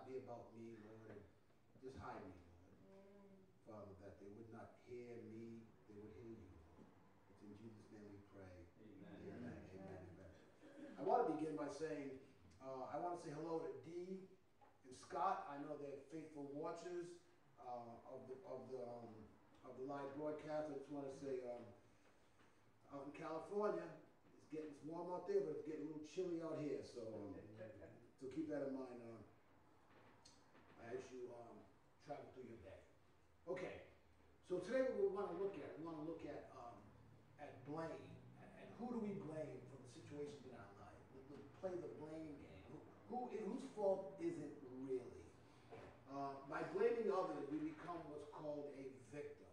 be about me, Lord, and just hide me, Lord. Father, that they would not hear me, they would hear you, Lord. It's in Jesus' name we pray. Amen. Amen. Amen. Amen. I want to begin by saying, I want to say hello to Dee and Scott. I know they're faithful watchers of the live broadcast. I just want to say, out in California, it's warm out there, but it's getting a little chilly out here. So keep that in mind as you travel through your day. Okay, so today what we want to look at blame, and who do we blame for the situations in our life? We play the blame game. Whose fault is it really? By blaming others, we become what's called a victim.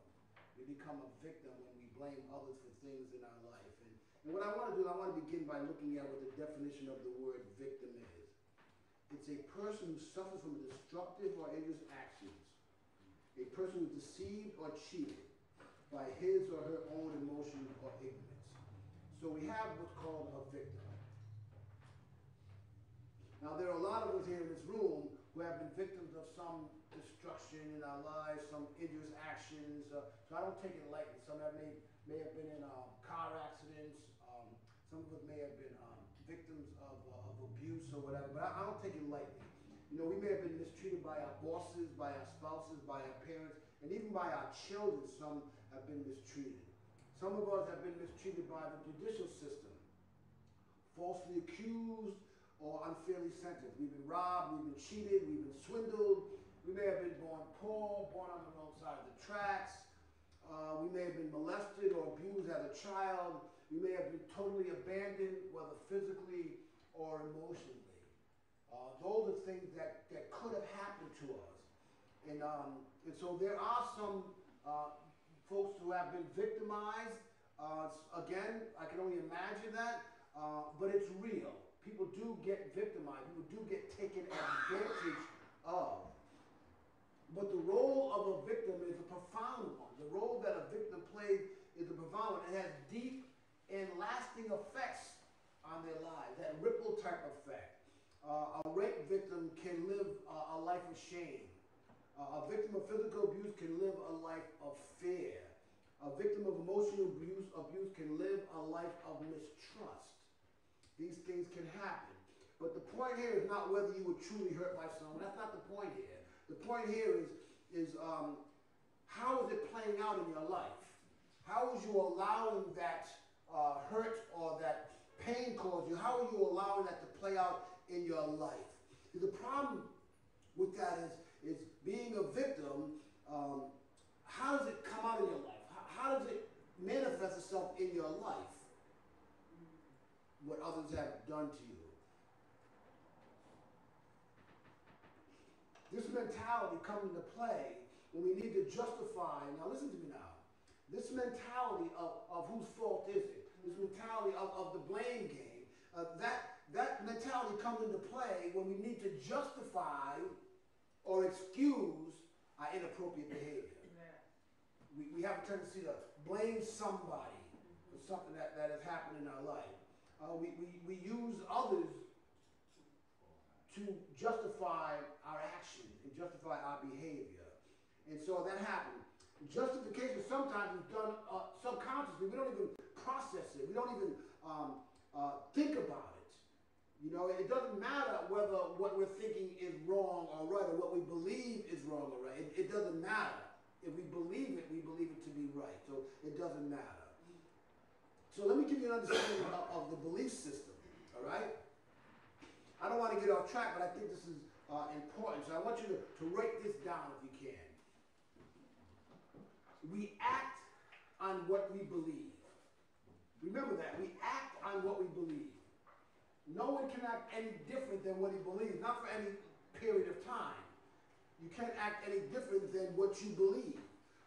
We become a victim when we blame others for things in our life. And what I want to do, I want to begin by looking at what the definition of the word victim is. It's a person who suffers from destructive or injurious actions. A person who's deceived or cheated by his or her own emotions or ignorance. So we have what's called a victim. Now there are a lot of us here in this room who have been victims of some destruction in our lives, some injurious actions. So I don't take it lightly. Some may have been in car accidents. Some of us may have been victims of abuse or whatever, but I don't take it lightly. You know, we may have been mistreated by our bosses, by our spouses, by our parents, and even by our children. Some have been mistreated. Some of us have been mistreated by the judicial system, falsely accused or unfairly sentenced. We've been robbed, we've been cheated, we've been swindled. We may have been born poor, born on the wrong side of the tracks. We may have been molested or abused as a child. We may have been totally abandoned, whether physically or emotionally. Those are things that could have happened to us. And so there are some folks who have been victimized. Again, I can only imagine that, but it's real. People do get victimized. People do get taken advantage of. But the role of a victim is a profound one. The role that a victim plays is a profound one. It has deep and lasting effects on their lives, that ripple type effect. A rape victim can live a life of shame. A victim of physical abuse can live a life of fear. A victim of emotional abuse can live a life of mistrust. These things can happen. But the point here is not whether you were truly hurt by someone. That's not the point here. The point here is how is it playing out in your life? How is you allowing that hurt or that pain caused you? How are you allowing that to play out in your life? The problem with that is being a victim. How does it come out in your life? How does it manifest itself in your life? What others have done to you. This mentality comes into play when we need to justify, now listen to me now, this mentality of whose fault is it, this mentality of the blame game, that mentality comes into play when we need to justify or excuse our inappropriate behavior. We have a tendency to blame somebody for something that has happened in our life. We use others to justify our actions and justify our behavior. And so that happened. Justification sometimes is done subconsciously. We don't even process it. We don't even think about it. You know, it doesn't matter whether what we're thinking is wrong or right, or what we believe is wrong or right. It doesn't matter. If we believe it to be right. So it doesn't matter. So let me give you an understanding of the belief system, all right? I don't want to get off track, but I think this is important. So I want you to write this down if you can. We act on what we believe. Remember that. We act on what we believe. No one can act any different than what he believes, not for any period of time. You can't act any different than what you believe.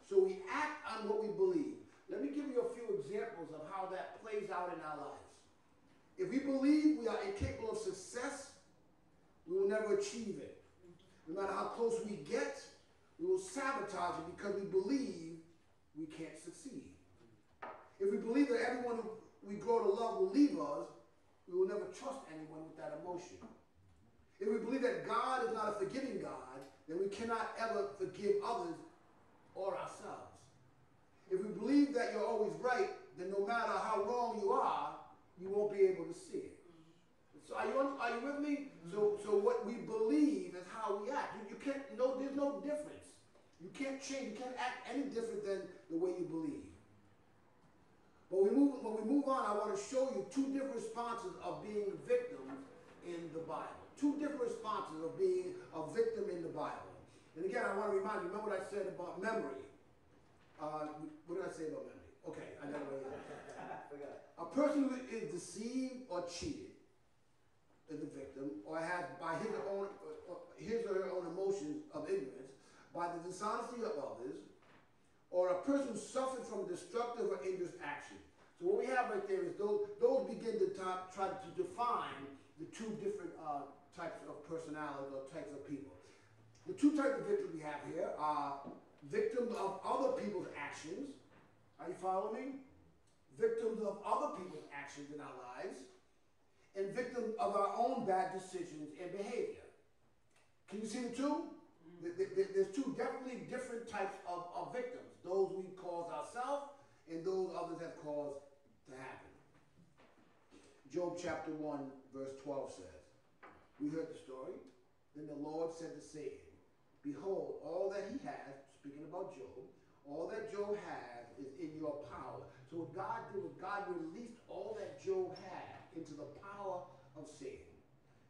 So we act on what we believe. Let me give you a few examples of how that plays out in our lives. If we believe we are incapable of success, we will never achieve it. No matter how close we get, we will sabotage it because we believe we can't succeed. If we believe that everyone who we grow to love will leave us, we will never trust anyone with that emotion. If we believe that God is not a forgiving God, then we cannot ever forgive others or ourselves. If we believe that you're always right, then no matter how wrong you are, you won't be able to see it. So are you with me? So what we believe is how we act. You can't, there's no difference. You can't change. You can't act any different than the way you believe. But when we move on, I want to show you two different responses of being victims in the Bible. Two different responses of being a victim in the Bible. And again, I want to remind you, remember what I said about memory. What did I say about memory? Okay, I got it right here. A person who is deceived or cheated is a victim, or has by his or her own emotions of ignorance, by the dishonesty of others, or a person who suffered from destructive or injurious action. So what we have right there is those begin to try to define the two different types of personalities or types of people. The two types of victims we have here are victims of other people's actions. Are you following me? Victims of other people's actions in our lives, and victims of our own bad decisions and behavior. Can you see the two? There's two definitely different types of victims. Those we cause ourselves and those others have caused to happen. Job chapter 1 verse 12 says, we heard the story. Then the Lord said to Satan, behold, all that he has, speaking about Job, all that Job has is in your power. So what God did was God released all that Job had into the power of Satan.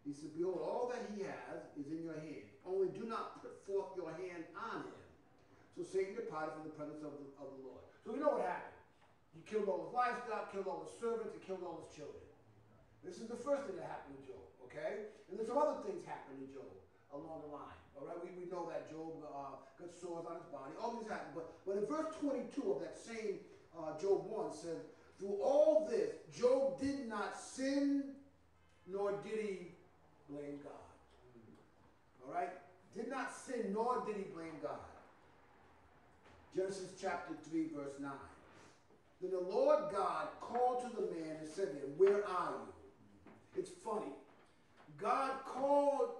He said, behold, all that he has is in your hand. Only do not put forth your hand on him. So Satan departed from the presence of the Lord. So we know what happened. He killed all his livestock, killed all his servants, and killed all his children. This is the first thing that happened to Job, okay? And there's some other things happened to Job along the line, all right? We know that Job got sores on his body. All these happened. But in verse 22 of that same Job 1 says, through all this, Job did not sin, nor did he blame God. All right? Did not sin, nor did he blame God. Genesis chapter 3, verse 9. Then the Lord God called to the man and said to him, where are you? It's funny. God called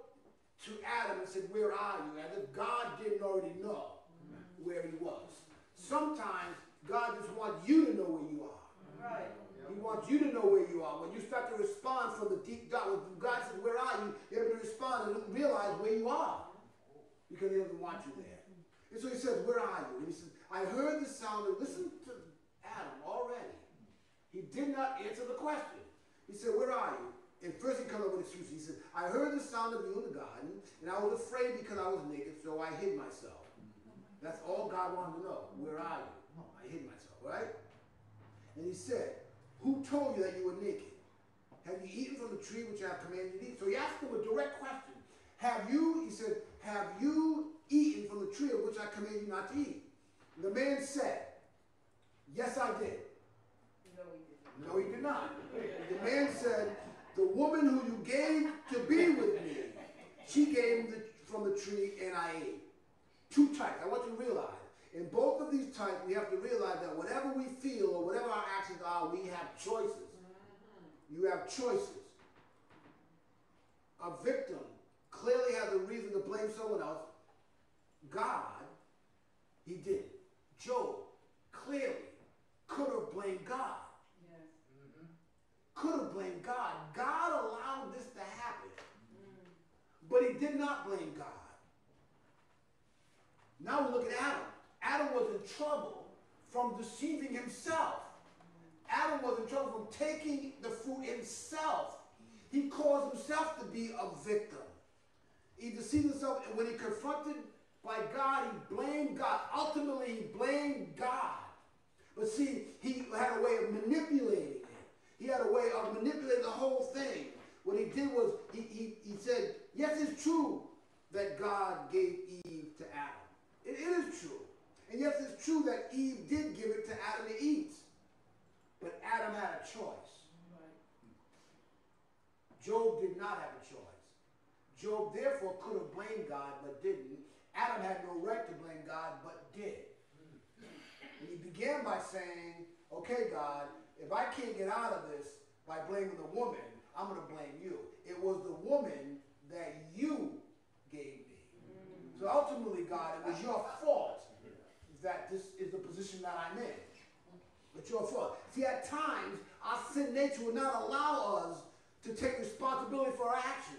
to Adam and said, where are you? As if God didn't already know where he was. Sometimes God just wants you to know where you are. Right. He wants you to know where you are. When you start to respond from the deep down, when God says, where are you? You're able to respond and realize where you are. Because he doesn't want you there. And so he says, where are you? And he says, I heard the sound of, listen to Adam already. He did not answer the question. He said, where are you? And first he comes up with an excuse. He said, I heard the sound of you in the garden, and I was afraid because I was naked, so I hid myself. That's all God wanted to know. Where are you? I hid myself, right? And he said, who told you that you were naked? Have you eaten from the tree which I have commanded you to eat? So he asked him a direct question. He said, have you eaten from the tree of which I commanded you not to eat? And the man said, yes, I did. No, he did not. The man said, the woman who you gave to be with me, she gave from the tree and I ate. Two types. I want you to realize. In both of these types, we have to realize that whatever we feel or whatever our actions are, we have choices. You have choices. A victim clearly has a reason to blame someone else. God, he didn't. Job clearly could have blamed God. Could have blamed God. God allowed this to happen. But he did not blame God. Now we look at Adam. Adam was in trouble from deceiving himself. Adam was in trouble from taking the fruit himself. He caused himself to be a victim. He deceived himself, and when he confronted by God, he blamed God. Ultimately, he blamed God. But see, he had a way of manipulating it. He had a way of manipulating the whole thing. What he did was, he said, yes, it's true that God gave Eve to Adam. It is true. And yes, it's true that Eve did give it to Adam to eat. But Adam had a choice. Job did not have a choice. Job therefore could have blamed God, but didn't. Adam had no right to blame God, but did. And he began by saying, okay, God, if I can't get out of this by blaming the woman, I'm going to blame you. It was the woman that you gave me. So ultimately, God, it was your fault that this is the position that I'm in. It's your fault. See, at times, our sin nature will not allow us to take responsibility for our actions.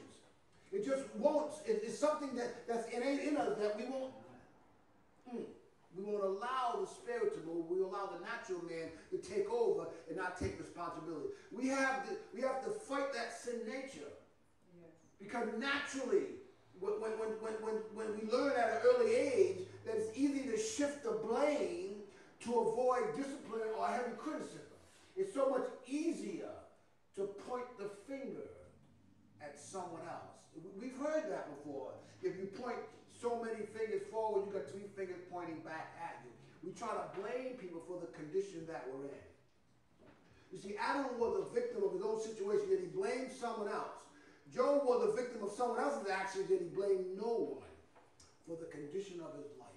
It just won't. It's something that's innate in us that we won't. We won't allow the spirit to move. We allow the natural man to take over and not take responsibility. We have to fight that sin nature. Yes. Because naturally, when we learn at an early age that it's easy to shift the blame to avoid discipline or heavy criticism. It's so much easier to point the finger at someone else. We've heard that before. If you point so many fingers forward, you got 3 fingers pointing back at you. We try to blame people for the condition that we're in. You see, Adam was a victim of his own situation, yet he blamed someone else. Job was a victim of someone else's actions, yet he blamed no one for the condition of his life.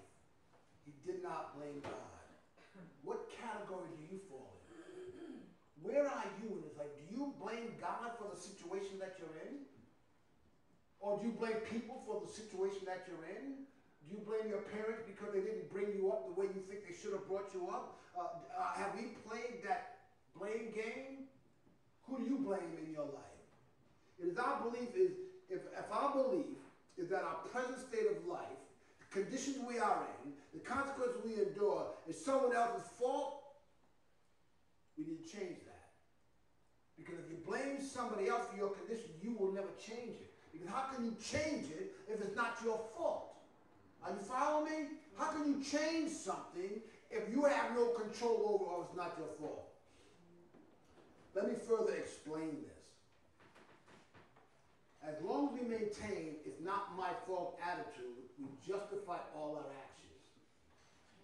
He did not blame God. What category do you fall in? Where are you in this life? Do you blame God for the situation that you're in? Or do you blame people for the situation that you're in? Do you blame your parents because they didn't bring you up the way you think they should have brought you up? Have we played that blame game? Who do you blame in your life? It is our belief is, if our belief is that our present state of life, the conditions we are in, the consequences we endure is someone else's fault, we need to change that. Because if you blame somebody else for your condition, you will never change it. Because how can you change it if it's not your fault? Are you following me? How can you change something if you have no control over or it's not your fault? Let me further explain this. As long as we maintain it's not my fault attitude, we justify all our actions.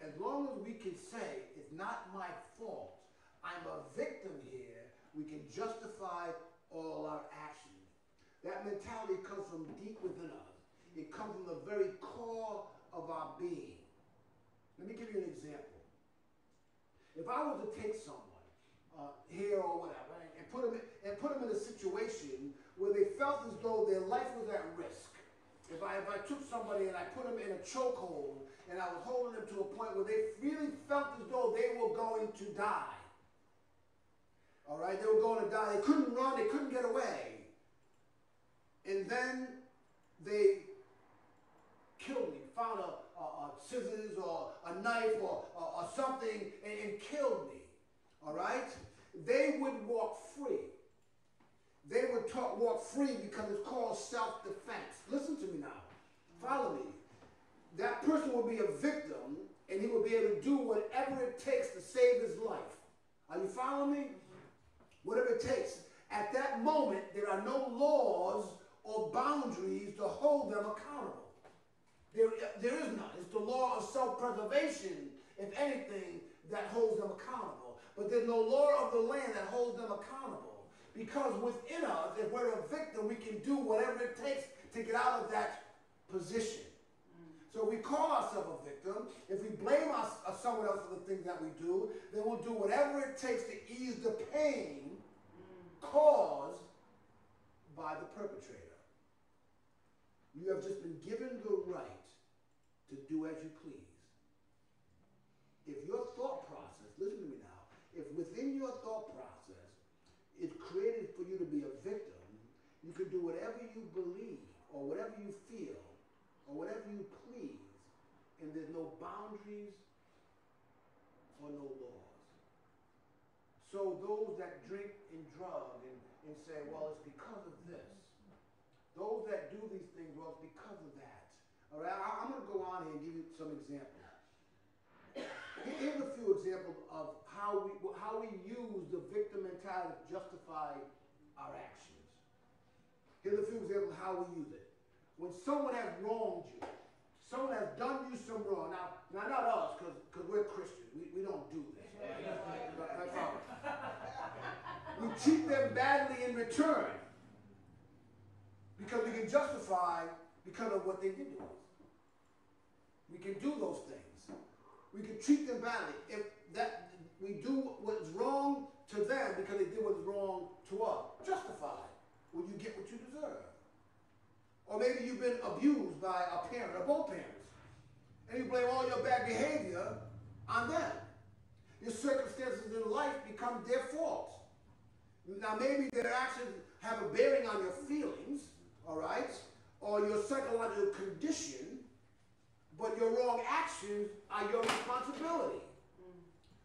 As long as we can say it's not my fault, I'm a victim here, we can justify all our actions. That mentality comes from deep within us. It comes from the very core of our being. Let me give you an example. If I was to take someone here or whatever and put them in a situation where they felt as though their life was at risk. If I took somebody and I put them in a chokehold and I was holding them to a point where they really felt as though they were going to die. All right, they were going to die. They couldn't run. They couldn't get away. And then they killed me, found a scissors or a knife or something and killed me. All right? They would walk free. They would walk free because it's called self-defense. Listen to me now. Follow me. That person will be a victim and he will be able to do whatever it takes to save his life. Are you following me? Whatever it takes. At that moment, there are no laws or boundaries to hold them accountable. There is none. It's the law of self-preservation, if anything, that holds them accountable. But there's no law of the land that holds them accountable. Because within us, if we're a victim, we can do whatever it takes to get out of that position. So we call ourselves a victim. If we blame someone else for the things that we do, then we'll do whatever it takes to ease the pain caused by the perpetrator. You have just been given the right to do as you please. If your thought process, listen to me now, if within your thought process it's created for you to be a victim, you can do whatever you believe or whatever you feel or whatever you please, and there's no boundaries or no laws. So those that drink and drug and say, well, it's because of this. Those that do these things, well, it's because of that. All right, I'm going to go on here and give you some examples. Here's a few examples of how we use the victim mentality to justify our actions. Here's a few examples of how we use it. When someone has wronged you, someone has done you some wrong. Now not us, because we're Christians. We don't do this. That's all. We treat them badly in return because we can justify because of what they did to us. We can do those things. We can treat them badly. If that we do what's wrong to them because they did what's wrong to us. Justified. Well, you get what you deserve. Or maybe you've been abused by a parent or both parents. And you blame all your bad behavior on them. Your circumstances in life become their fault. Now maybe their actions have a bearing on your feelings, all right, or your psychological condition, but your wrong actions are your responsibility.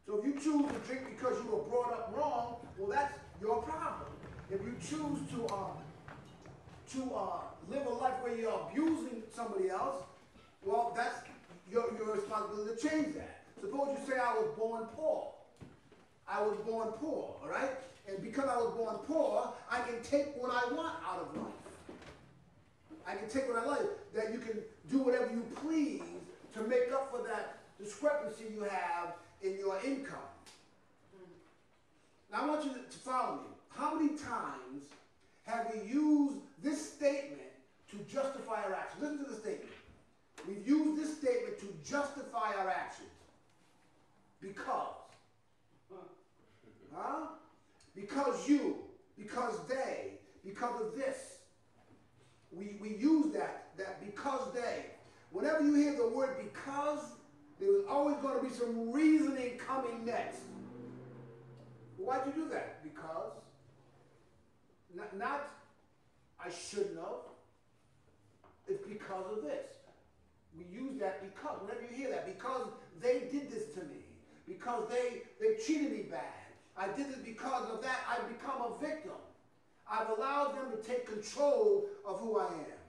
So if you choose to drink because you were brought up wrong, well, that's your problem. If you choose to live a life where you're abusing somebody else, well, that's your responsibility to change that. Suppose you say, I was born poor. I was born poor, all right? And because I was born poor, I can take what I want out of life. I can take what I like, that you can do whatever you please to make up for that discrepancy you have in your income. Now I want you to follow me. How many times have we used this statement to justify our actions? Listen to the statement. We've used this statement to justify our actions. Because. Huh? Because you, because they, because of this. We use that because they. Whenever you hear the word because, there's always going to be some reasoning coming next. Why'd you do that? Because. Not I shouldn't have. It's because of this. We use that because. Whenever you hear that, because they did this to me. Because they treated me bad. I did this because of that. I've become a victim. I've allowed them to take control of who I am.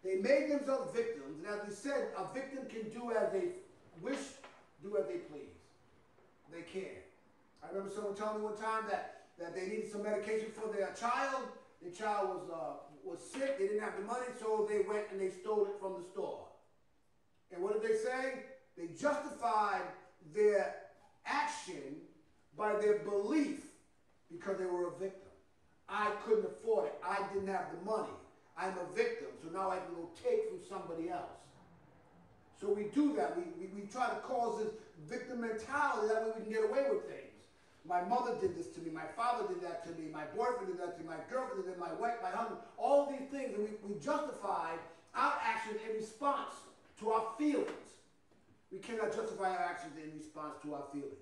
They made themselves victims, and as we said, a victim can do as they wish, do as they please. They can. I remember someone telling me one time that they needed some medication for their child. Their child was sick. They didn't have the money, so they went and they stole it from the store. And what did they say? They justified their action by their belief because they were a victim. I couldn't afford it. I didn't have the money. I'm a victim, so now I can go take from somebody else. So we do that. We try to cause this victim mentality, that way we can get away with things. My mother did this to me. My father did that to me. My boyfriend did that to me. My girlfriend did that. My wife, my husband. All these things, and we justify our actions in response to our feelings. We cannot justify our actions in response to our feelings.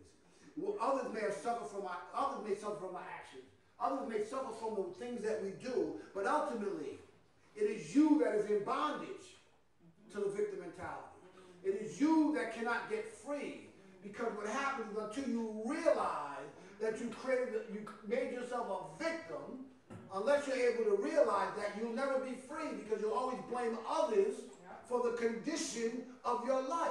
Well, others may suffer from our actions. Others may suffer from the things that we do, but ultimately, it is you that is in bondage to the victim mentality. It is you that cannot get free, because what happens is until you realize that you made yourself a victim, unless you're able to realize that, you'll never be free, because you'll always blame others for the condition of your life.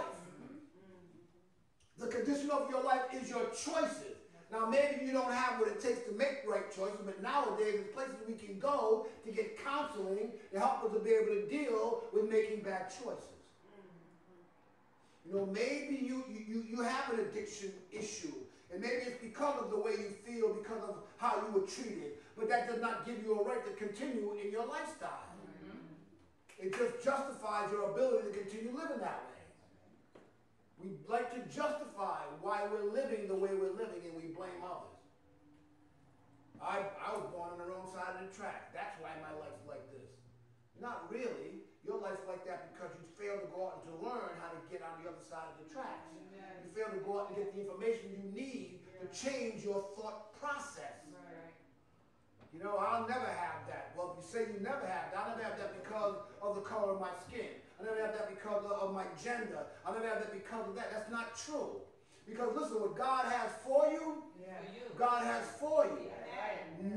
The condition of your life is your choices. Now, maybe you don't have what it takes to make right choices, but nowadays there's places we can go to get counseling to help us to be able to deal with making bad choices. You know, maybe you have an addiction issue, and maybe it's because of the way you feel, because of how you were treated, but that does not give you a right to continue in your lifestyle. It just justifies your ability to continue living that way. We like to justify why we're living the way we're living, and we blame others. I was born on the wrong side of the track. That's why my life's like this. Not really. Your life's like that because you failed to go out and to learn how to get on the other side of the tracks. You failed to go out and get the information you need to change your thought process. You know, I'll never have that. Well, if you say you never have that, I'll never have that because of the color of my skin. I never have that because of my gender. I never have that because of that. That's not true. Because listen, what God has for you, God has for you.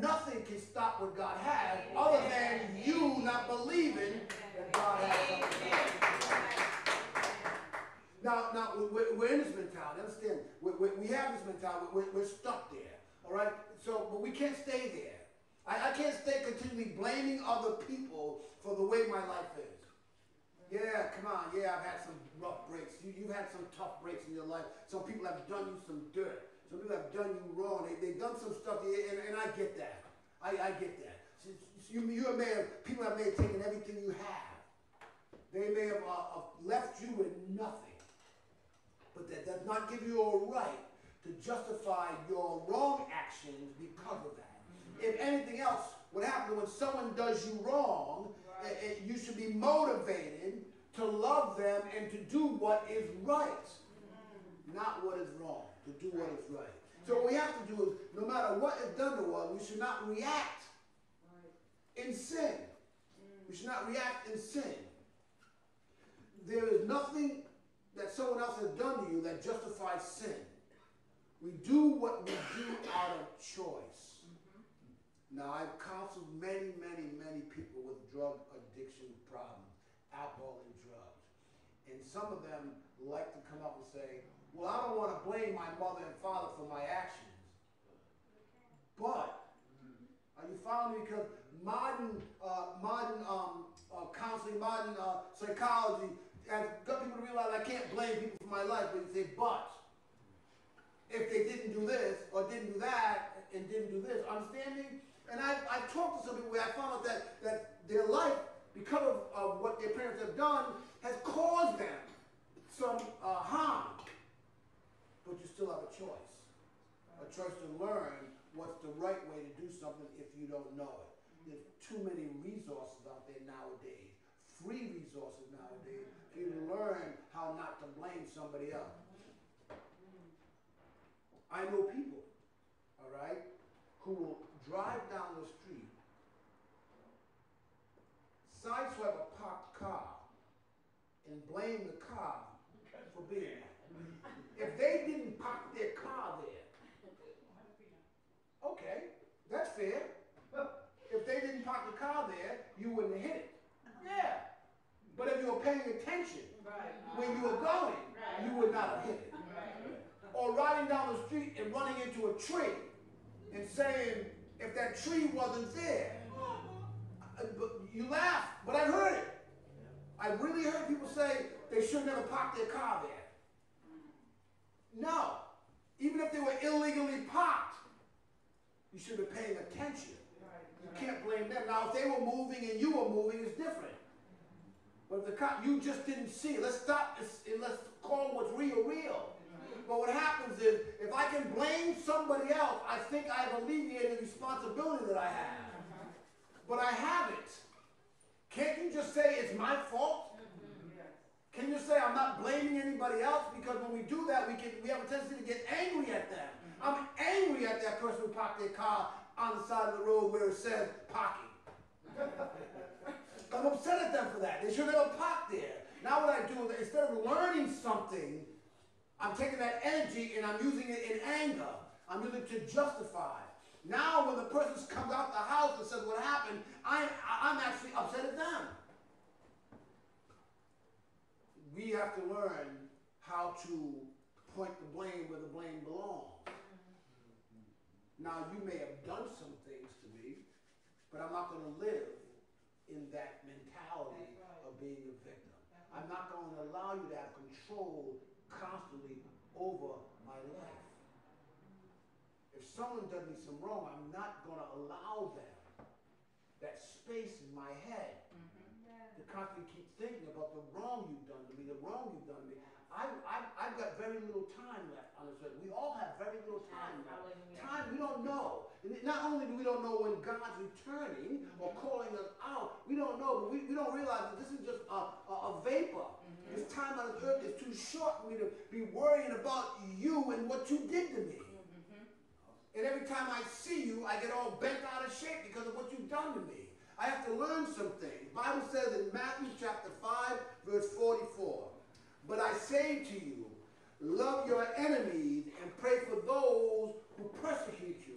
Nothing can stop what God has other than you not believing that God has something. Now we're in this mentality. Understand? We have this mentality. We're stuck there. All right? So, but we can't stay there. I can't stay continually blaming other people for the way my life is. Yeah, come on. Yeah, I've had some rough breaks. You've had some tough breaks in your life. Some people have done you some dirt. Some people have done you wrong. They've done some stuff, and I get that. I get that. People have taken everything you have. They may have left you with nothing. But that does not give you a right to justify your wrong actions because of that. If anything else, what happens when someone does you wrong, You should be motivated to love them and to do what is right, not what is wrong, to do what is right. So what we have to do is, no matter what is done to us, we should not react in sin. We should not react in sin. There is nothing that someone else has done to you that justifies sin. We do what we do out of choice. Now, I've counseled many, many, many people with drug addiction problems, alcohol and drugs. And some of them like to come up and say, well, I don't want to blame my mother and father for my actions. But, are you following me? Because modern counseling, modern psychology has got people to realize I can't blame people for my life, but you say, but if they didn't do this or didn't do that and didn't do this, understand me? And I've talked to some people where I found out that their life, because of what their parents have done, has caused them some harm. But you still have a choice to learn what's the right way to do something if you don't know it. There's too many resources out there nowadays, free resources nowadays, for you to learn how not to blame somebody else. I know people, all right, who will drive down the street, sideswipe a parked car, and blame the car for being there. If they didn't park their car there, okay, that's fair. If they didn't park the car there, you wouldn't have hit it. Yeah. But if you were paying attention when you were going, you would not have hit it. Or riding down the street and running into a tree and saying, if that tree wasn't there, you laugh, but I've heard it. I've really heard people say they should never park their car there. No. Even if they were illegally parked, you should be paying attention. You can't blame them. Now, if they were moving and you were moving, it's different. But if the cop, you just didn't see it. Let's stop this and let's call what's real, real. But what happens is, if I can blame somebody else, I think I've alleviated the responsibility that I have. But I haven't. Can't you just say it's my fault? Can you say I'm not blaming anybody else? Because when we do that, we have a tendency to get angry at them. I'm angry at that person who parked their car on the side of the road where it says parking. I'm upset at them for that. They should never park there. Now what I do is, instead of learning something, I'm taking that energy and I'm using it in anger. I'm using it to justify. Now when the person comes out the house and says what happened, I'm actually upset at them. We have to learn how to point the blame where the blame belongs. Now, you may have done some things to me, but I'm not going to live in that mentality of being a victim. I'm not going to allow you to have control constantly over my life. If someone does me some wrong, I'm not going to allow them that space in my head to constantly keep thinking about the wrong you've done to me, the wrong you've done to me. I've got very little time left on this earth. We all have very little time left. Time we don't know. And not only do we don't know when God's returning or calling us out, we don't know, but we don't realize that this is just a vapor. This time on this earth is too short for me to be worrying about you and what you did to me. And every time I see you, I get all bent out of shape because of what you've done to me. I have to learn some things. The Bible says in Matthew chapter 5, verse 44, but I say to you, love your enemies and pray for those who persecute you.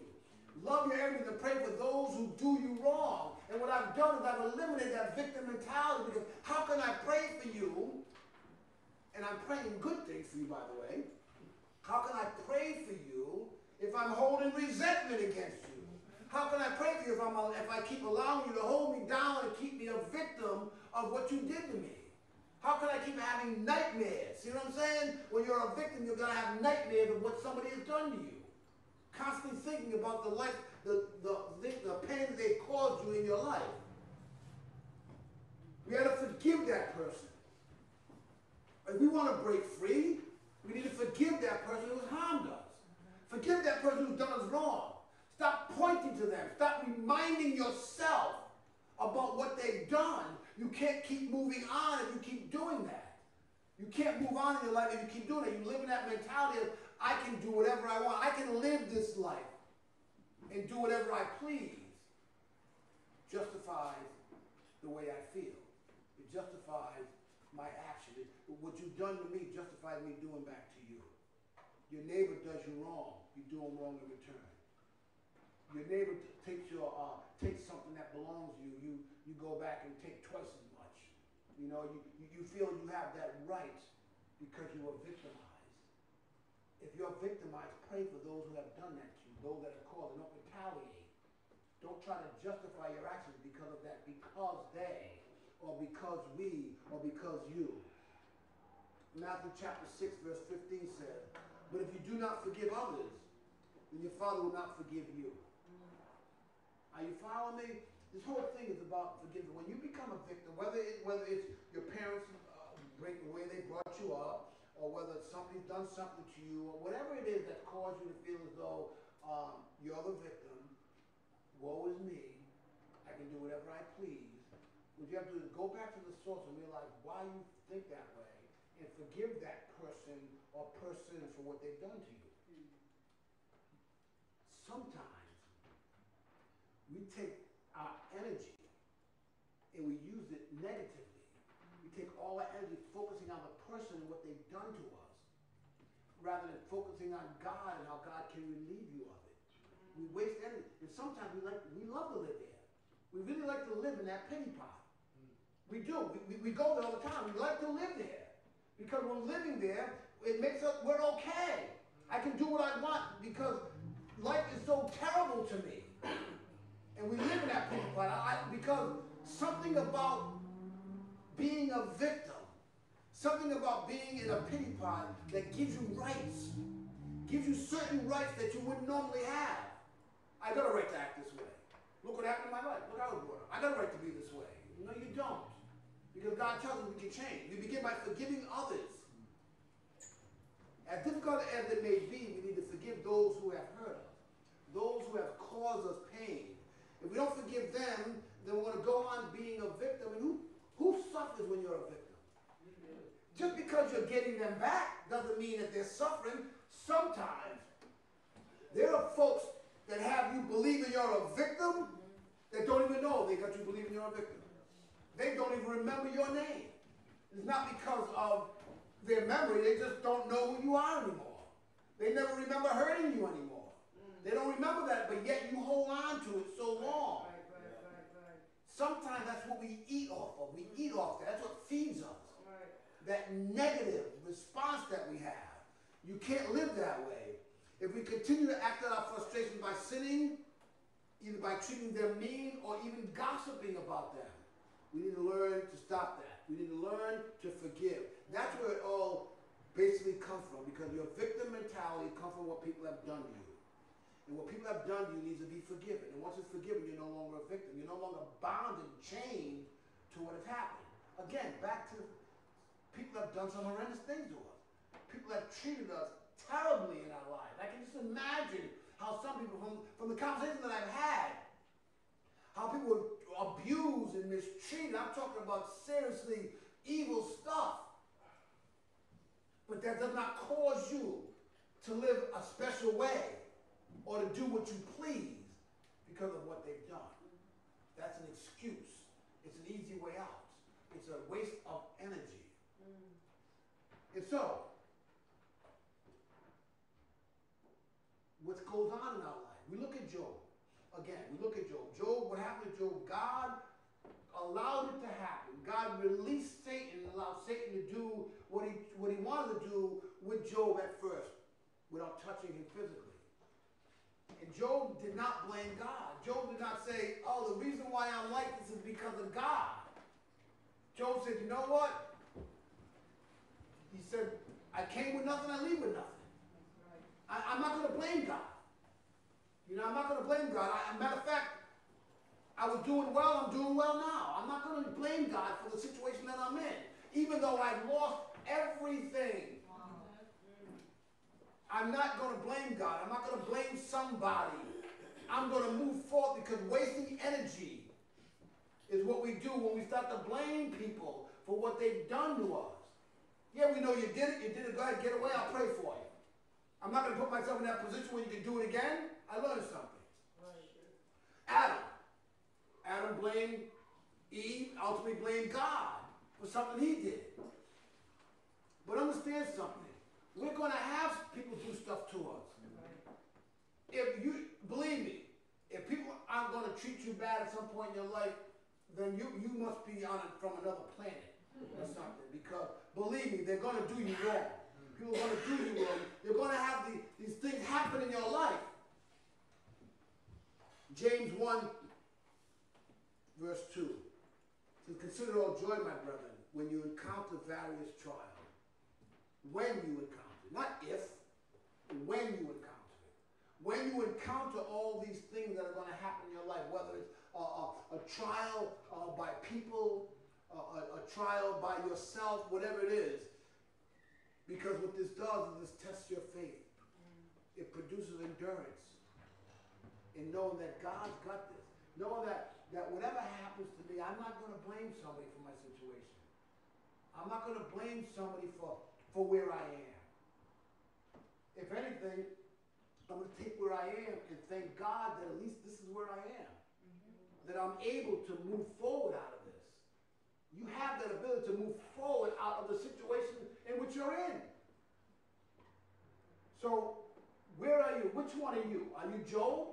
Love your enemies and pray for those who do you wrong. And what I've done is I've eliminated that victim mentality, because how can I pray for you? And I'm praying good things for you, by the way. How can I pray for you if I'm holding resentment against you? How can I pray for you if I keep allowing you to hold me down and keep me a victim of what you did to me? How can I keep having nightmares? See what I'm saying? When you're a victim, you're going to have nightmares of what somebody has done to you. Constantly thinking about the life, the pain that they've caused you in your life. We have to forgive that person. If we want to break free, we need to forgive that person who has harmed us. Forgive that person who's done us wrong. Stop pointing to them. Stop reminding yourself about what they've done, you can't keep moving on if you keep doing that. You can't move on in your life if you keep doing it. You live in that mentality of, I can do whatever I want. I can live this life and do whatever I please. Justifies the way I feel. It justifies my action. What you've done to me justifies me doing back to you. Your neighbor does you wrong. You do him wrong in return. Your neighbor takes something that belongs to you. You go back and take twice as much. You know, you feel you have that right because you were victimized. If you're victimized, pray for those who have done that to you, those that have caused it. Don't retaliate. Don't try to justify your actions because of that, because they, or because we, or because you. Matthew chapter 6, verse 15 says, but if you do not forgive others, then your Father will not forgive you. Are you following me? This whole thing is about forgiveness. When you become a victim, whether it's your parents break the way they brought you up, or whether somebody's done something to you, or whatever it is that caused you to feel as though you're the victim, woe is me, I can do whatever I please. What you have to do is go back to the source and realize why you think that way, and forgive that person or persons for what they've done to you. Sometimes we take our energy and we use it negatively. We take all our energy focusing on the person and what they've done to us, rather than focusing on God and how God can relieve you of it. We waste energy. And sometimes we love to live there. We really like to live in that pity pot. We do. We go there all the time. We like to live there. Because when living there, it makes us, we're okay. I can do what I want because life is so terrible to me. And we live in that pity pot because something about being a victim, something about being in a pity pot that gives you rights, gives you certain rights that you wouldn't normally have. I got a right to act this way. Look what happened in my life. Look how I was brought up. I got a right to be this way. No, you don't. Because God tells us we can change. We begin by forgiving others. As difficult as it may be, we need to forgive those who have hurt us, those who have caused us pain. If we don't forgive them, then we're going to go on being a victim. And who suffers when you're a victim? Just because you're getting them back doesn't mean that they're suffering. Sometimes there are folks that have you believing you're a victim that don't even know they got you believing you're a victim. They don't even remember your name. It's not because of their memory. They just don't know who you are anymore. They never remember hurting you anymore. They don't remember that, but yet you hold on to it so long. Right. Sometimes that's what we eat off of. We eat off that. That's what feeds us. That negative response that we have. You can't live that way. If we continue to act out our frustration by sinning, either by treating them mean or even gossiping about them, we need to learn to stop that. We need to learn to forgive. That's where it all basically comes from, because your victim mentality comes from what people have done to you. And what people have done to you needs to be forgiven. And once it's forgiven, you're no longer a victim. You're no longer bound and chained to what has happened. Again, back to people have done some horrendous things to us. People have treated us terribly in our lives. I can just imagine how some people, from the conversations that I've had, how people were abused and mistreated. I'm talking about seriously evil stuff. But that does not cause you to live a special way or to do what you please because of what they've done. That's an excuse. It's an easy way out. It's a waste of energy. And so, what goes on in our life? We look at Job. Again, we look at Job. Job, what happened to Job? God allowed it to happen. God released Satan and allowed Satan to do what he wanted to do with Job at first, without touching him physically. And Job did not blame God. Job did not say, oh, the reason why I'm like this is because of God. Job said, you know what? He said, I came with nothing, I leave with nothing. I'm not going to blame God. You know, I'm not going to blame God. Matter of fact, I was doing well, I'm doing well now. I'm not going to blame God for the situation that I'm in, even though I lost everything. I'm not going to blame God. I'm not going to blame somebody. I'm going to move forward, because wasting energy is what we do when we start to blame people for what they've done to us. Yeah, we know you did it, go ahead, get away, I'll pray for you. I'm not going to put myself in that position where you can do it again. I learned something. Right. Adam blamed Eve, ultimately blamed God for something he did. But understand something. We're going to have people do stuff to us. If you, believe me, if people aren't going to treat you bad at some point in your life, then you must be on it from another planet or something. Because, believe me, they're going to do you wrong. People are going to do you wrong. You're going to have these things happen in your life. James 1, verse 2. Says, consider all joy, my brethren, when you encounter various trials. When you encounter it. Not if. When you encounter it. When you encounter all these things that are going to happen in your life, whether it's a trial by people, a trial by yourself, whatever it is. Because what this does is this tests your faith. It produces endurance in knowing that God's got this. Knowing that whatever happens to me, I'm not going to blame somebody for my situation. I'm not going to blame somebody for where I am. If anything, I'm going to take where I am and thank God that at least this is where I am. That I'm able to move forward out of this. You have that ability to move forward out of the situation in which you're in. So, where are you? Which one are you? Are you Job?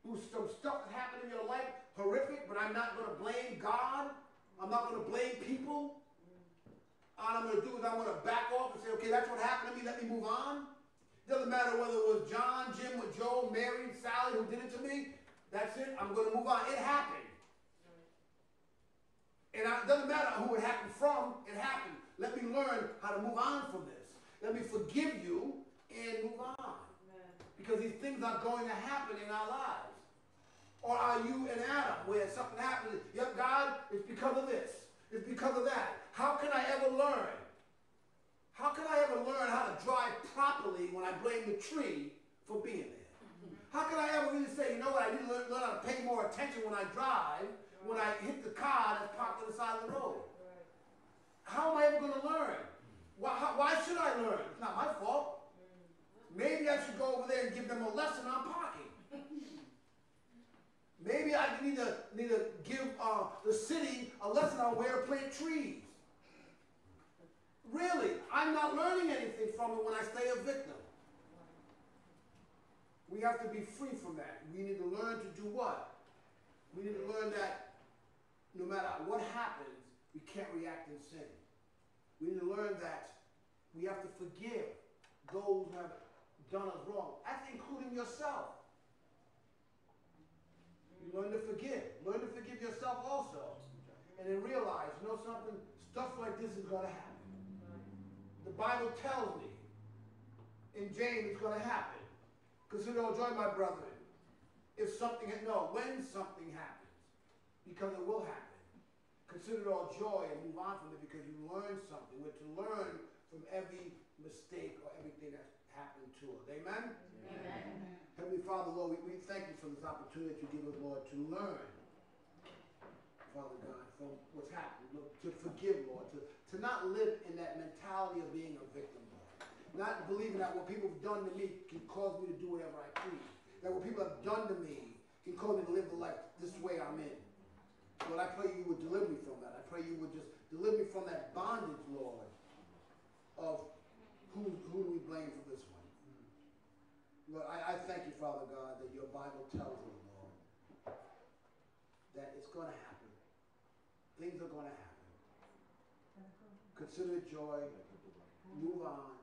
Who's some stuff that happened in your life, horrific, but I'm not going to blame God. I'm not going to blame people. All I'm going to do is I'm going to back off and say, okay, that's what happened to me. Let me move on. Doesn't matter whether it was John, Jim, or Joe, Mary, Sally who did it to me. That's it. I'm going to move on. It happened. And it doesn't matter who it happened from. It happened. Let me learn how to move on from this. Let me forgive you and move on. Because these things are going to happen in our lives. Or are you an Adam where something happens? Yep, God, it's because of this. It's because of that. How can I ever learn? How can I ever learn how to drive properly when I blame the tree for being there? How can I ever really say, you know what, I need to learn how to pay more attention when I drive, when I hit the car that's parked on the side of the road? How am I ever going to learn? Why should I learn? It's not my fault. Maybe I should go over there and give them a lesson on parking. Maybe I need to give the city a lesson on where to plant trees. Really, I'm not learning anything from it when I stay a victim. We have to be free from that. We need to learn to do what? We need to learn that no matter what happens, we can't react in sin. We need to learn that we have to forgive those who have done us wrong. That's including yourself. You learn to forgive. Learn to forgive yourself also. And then realize, you know something? Stuff like this is going to happen. The Bible tells me in James it's going to happen. Consider all joy, my brethren, when something happens. Because it will happen. Consider it all joy and move on from it because you learned something. We're to learn from every mistake or everything that happened to us. Amen? Amen. Heavenly Father, Lord, we thank you for this opportunity that you give us, Lord, to learn, Father God, from what's happened, Lord, to forgive, Lord, to not live in that mentality of being a victim, Lord. Not believing that what people have done to me can cause me to do whatever I please. That what people have done to me can cause me to live the life this way I'm in. Lord, I pray you would deliver me from that. I pray you would just deliver me from that bondage, Lord, of who do we blame for this one. Lord, I thank you, Father God, that your Bible tells us, Lord, that it's going to happen. Things are going to happen. Consider it joy. Move on.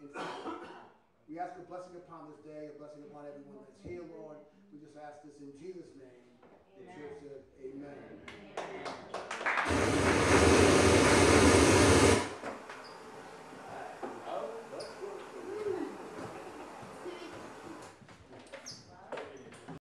And we ask a blessing upon this day, a blessing upon everyone that's here, Lord. We just ask this in Jesus' name. The church says, amen.